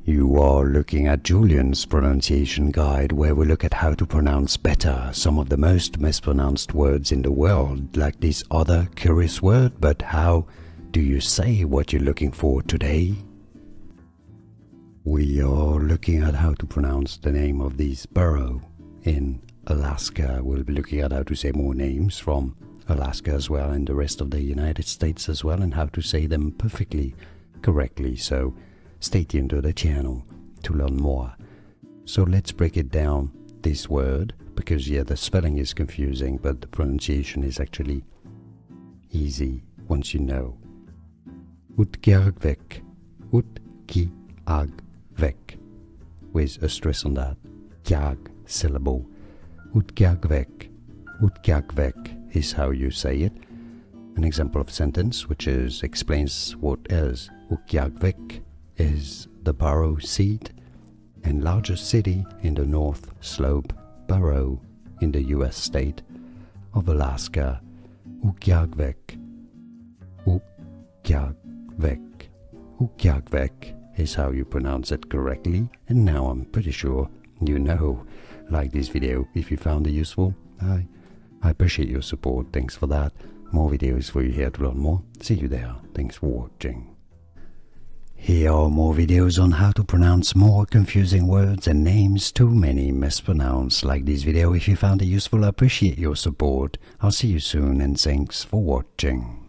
You are looking at Julian's pronunciation guide, where we look at how to pronounce better some of the most mispronounced words in the world, like this other curious word. But how do you say what you're looking for today? We are looking at how to pronounce the name of this borough in Alaska. We'll be looking at how to say more names from Alaska as well, and the rest of the United States as well, and how to say them perfectly correctly. So stay tuned to the channel to learn more. So let's break it down, this word, because the spelling is confusing, but the pronunciation is actually easy once you know. Utqiagvik, Utqiagvik, with a stress on that kiag syllable. Utqiagvik, Utqiagvik is how you say it. An example of sentence which explains what is Utqiagvik is the borough seat and largest city in the North Slope borough in the US state of Alaska. Utqiagvik, Utqiagvik, Utqiagvik is how you pronounce it correctly. And now I'm pretty sure you know. Like this video if you found it useful. I appreciate your support. Thanks for that. More videos for you here to learn more. See you there. Thanks for watching. Here are more videos on how to pronounce more confusing words and names too many mispronounced. Like this video if you found it useful. I appreciate your support. I'll see you soon, and thanks for watching.